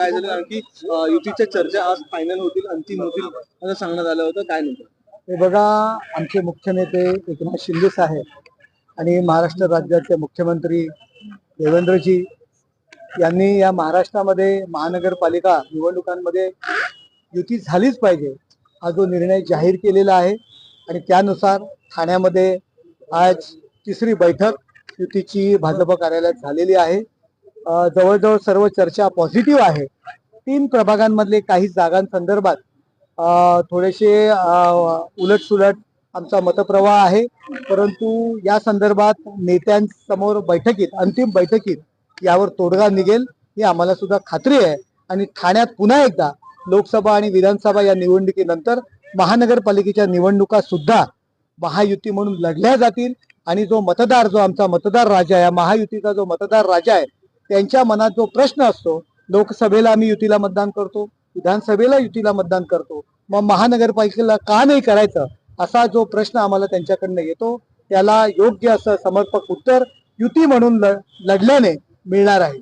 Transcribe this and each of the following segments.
काय झालं कारण की युतीच्या चर्चा आज फायनल होतील, अंतिम होतील असं सांगण्यात आलं होतं. काय नेमकं? हे बघा, आमचे मुख्य नेते एकनाथ शिंदे साहेब आणि महाराष्ट्र राज्याचे मुख्यमंत्री देवेंद्रजी यांनी या महाराष्ट्रामध्ये महानगरपालिका निवडणुकांमध्ये युती झालीच पाहिजे हा जो निर्णय जाहीर केलेला आहे आणि त्यानुसार ठाण्यामध्ये आज तिसरी बैठक युतीची भाजप कार्यालयात झालेली आहे. जवळजवळ सर्व चर्चा पॉझिटिव्ह आहे. 3 प्रभागांमधले काही जागांसंदर्भात थोडेसे उलटसुलट आमचा मतप्रवाह आहे, परंतु या संदर्भात नेत्यांसमोर बैठकीत अंतिम बैठकीत यावर तोडगा निघेल ही आम्हाला सुद्धा खात्री आहे. आणि ठाण्यात पुन्हा एकदा लोकसभा आणि विधानसभा या निवडणुकीनंतर महानगरपालिकेच्या निवडणुका सुद्धा महायुती म्हणून लढल्या जातील आणि जो आमचा मतदार राजा आहे, महायुतीचा जो मतदार राजा आहे, त्यांच्या मनात जो प्रश्न असतो, लोकसभेला आम्ही युतीला मतदान करतो, विधानसभेला युतीला मतदान करतो, मग महानगरपालिकेला का नाही करायचं असा जो प्रश्न आम्हाला त्यांच्याकडनं येतो, त्याला योग्य असं समर्पक उत्तर युती म्हणून लढल्याने मिळणार आहे.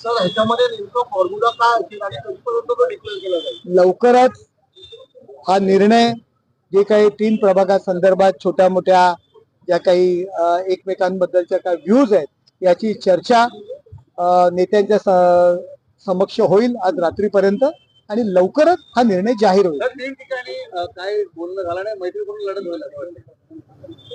सर, ह्याच्यामध्ये नेमका फॉर्म्युला काय असेल आणि कधीपर्यंत तो डिक्लेअर केला जाईल? लवकरच हा निर्णय जे काही 3 प्रभागासंदर्भात छोट्या मोठ्या ज्या काही एकमेकांबद्दलच्या काही व्ह्यूज आहेत याची चर्चा नेत्यांच्या समक्ष होईल आज रात्रीपर्यंत आणि लवकरच हा निर्णय जाहीर होईल. 3 ठिकाणी काय बोलणं झालं नाही, मैत्रीपूर्ण लढत होईल.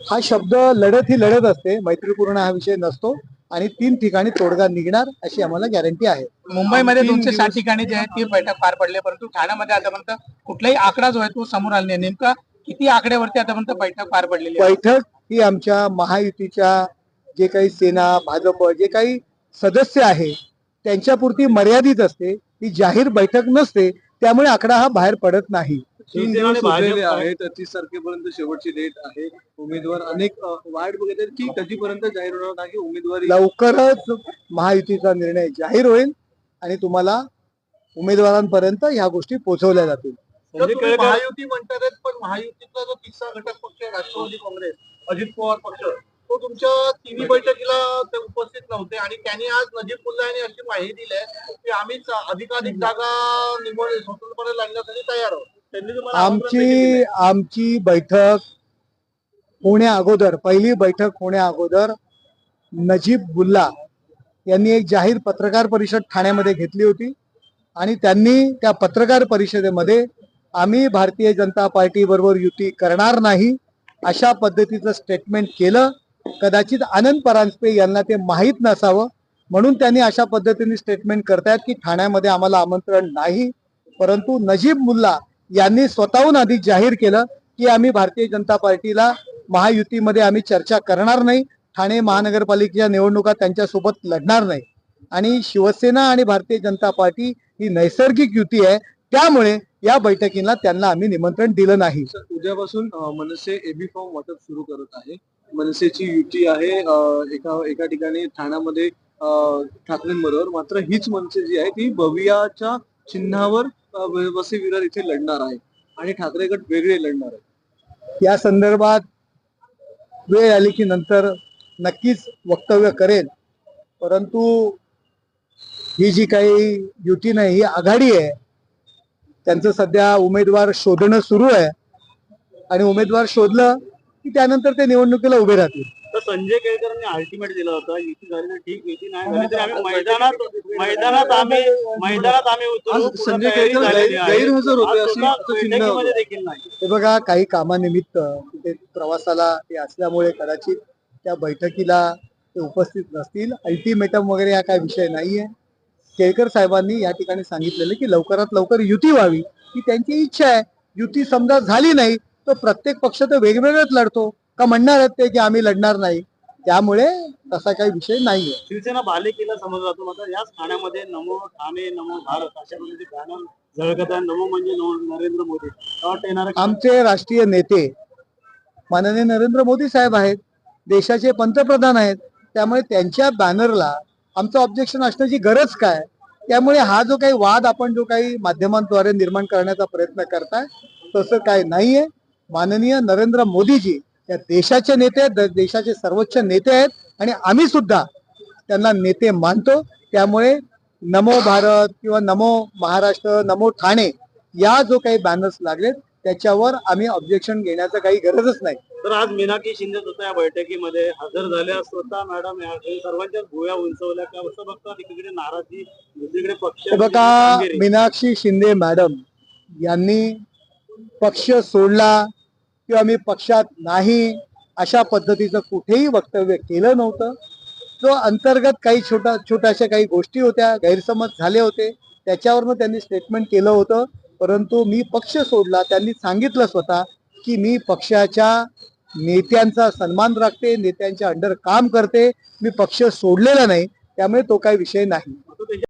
हा शब्द लढत ही लढत असते, मैत्रीपूर्ण हा विषय नसतो आणि 3 ठिकाणी तोडगा निघणार अशी आम्हाला गॅरंटी आहे. मुंबईमध्ये 260 ठिकाणी जे आहे ती बैठक पार पडली, परंतु ठाण्यामध्ये आतापर्यंत कुठलाही आकडा जो आहे तो समोर आला नाही. नेमका किती आकड्यावरती आतापर्यंत बैठक पार पडलेली आहे? बैठक ही आमच्या महायुतीच्या जे काही सेना भाजप जे काही सदस्य आहे त्यांच्यापुरती मर्यादित असते, ही जाहीर बैठक नसते, त्यामुळे आकडा हा बाहेर पडत नाही. 3 दिवस उरलेले आहेत, 30 तारखेपर्यंत शेवटची डेट आहे. उमेदवार अनेक वाट बघत आहेत की कधीपर्यंत जाहीर होणार नाही. उमेदवारी लवकरच महायुतीचा निर्णय जाहीर होईल आणि तुम्हाला उमेदवारांपर्यंत ह्या गोष्टी पोहोचवल्या जातील. महायुती म्हणतात, पण महायुतीतला जो 3रा घटक पक्ष आहे राष्ट्रवादी काँग्रेस, अजित पवार पक्ष, तो तुमच्या 3 बैठकीला ते उपस्थित नव्हते आणि त्यांनी आज नजीब मुल्ला यांनी अशी माहिती दिली आहे की आम्हीच अधिकाधिक जागा निवड स्वतंत्रपणे लढण्यासाठी तयार आहोत. त्यांनी तुम्हाला आमची बैठक होण्या अगोदर, पहिली बैठक होण्या अगोदर नजीब मुल्ला यांनी एक जाहीर पत्रकार परिषद ठाण्यामध्ये घेतली होती आणि त्यांनी त्या पत्रकार परिषदेमध्ये आम्ही भारतीय जनता पार्टी बरोबर युती करणार नाही अशा पद्धतीचं स्टेटमेंट केलं. कदाचित आनंद परांजपे यांना ते माहीत नसावं म्हणून त्यांनी अशा पद्धतीने स्टेटमेंट करतायत की ठाण्यामध्ये आम्हाला आमंत्रण नाही, परंतु नजीब मुल्ला यांनी स्वतःहून आधी जाहीर केलं की आम्ही भारतीय जनता पार्टीला महायुतीमध्ये आम्ही चर्चा करणार नाही, ठाणे महानगरपालिकेच्या निवडणुका त्यांच्यासोबत लढणार नाही आणि शिवसेना आणि भारतीय जनता पार्टी ही नैसर्गिक युती आहे, त्यामुळे या बैठकीला त्यांना आम्ही निमंत्रण दिलं नाही. उद्यापासून मनसे एबी फॉर्म वाटप सुरू करत आहे. मनसेची युती आहे एका ठिकाणी ठाण्यामध्ये ठाकरेंबरोबर, मात्र हीच मनसे जी आहे ती भवियाच्या चिन्हावर वसई विरार इथे लढणार आहे आणि ठाकरे गट वेगळे लढणार आहे. या संदर्भात वेळ आली की नंतर नक्कीच वक्तव्य करेन, परंतु ही जी काही युती नाही ही आघाडी आहे, त्यांचं सध्या उमेदवार शोधणं सुरू आहे आणि उमेदवार शोधलं की त्यानंतर ते निवडणुकीला उभे राहतील. तर संजय केळकरांनी अल्टिमेट दिलं होतं, युती झाली तर ठीक, युती नाही झाली तर आम्ही मैदानात उतरू. संजय केळकर गैरहजर होते देखील नाही. हे बघा, काही कामानिमित्त तिथे प्रवासाला ते असल्यामुळे कदाचित त्या बैठकीला ते उपस्थित नसतील. अल्टिमेटम वगैरे हा काय विषय नाहीये. केळकर साहेबांनी या ठिकाणी सांगितलेलं की लवकरात लवकर युती व्हावी ही त्यांची इच्छा आहे. युती समजा झाली नाही तर प्रत्येक पक्ष तर वेगवेगळंच लढतो का म्हणणार आहेत ते की आम्ही लढणार नाही, त्यामुळे तसा काही विषय नाहीये. शिवसेना बालेकिल्ला समजला जातो, मात्र याच ठाण्यामध्ये नमो ठाणे नमो भारत अशा म्हणजे बॅनर झळकत आहे. नमो म्हणजे नरेंद्र मोदी. आमचे राष्ट्रीय नेते माननीय नरेंद्र मोदी साहेब आहेत, देशाचे पंतप्रधान आहेत, त्यामुळे त्यांच्या बॅनरला आमचं ऑब्जेक्शन असण्याची गरज काय? त्यामुळे हा जो काही वाद आपण जो काही माध्यमांद्वारे निर्माण करण्याचा प्रयत्न करताय तसं काय नाहीये. माननीय नरेंद्र मोदीजी या देशाचे नेते आहेत, देशाचे सर्वोच्च नेते आहेत आणि आम्ही सुद्धा त्यांना नेते मानतो. त्यामुळे नमो भारत किंवा नमो महाराष्ट्र, नमो ठाणे या जो काही बॅनर्स लागलेत त्याच्यावर आम्ही ऑब्जेक्शन घेण्याचं काही गरजच नाही. तर आज मीनाक्षी शिंदे सुद्धा या बैठकीमध्ये हजर झाल्या. स्वतः मॅडम या सर्वांच्या भुया उंचवल्या. का असं बघतात एकीकडे नाराजी, दुसरीकडे पक्ष. बघा, मीनाक्षी शिंदे मॅडम यांनी पक्ष सोडला किंवा मी पक्षात नाही अशा पद्धतीचं कुठेही वक्तव्य केलं नव्हतं. जो अंतर्गत काही छोट्याशा काही गोष्टी होत्या, गैरसमज झाले होते, त्याच्यावरनं त्यांनी स्टेटमेंट केलं होतं. परंतु मी पक्ष सोडला, त्यांनी सांगितलं स्वतः की मी पक्षाच्या नेत्यांचा सन्मान राखते, नेत्यांच्या अंडर काम करते, मी पक्ष सोडलेला नाही, त्यामुळे तो काही विषय नाही.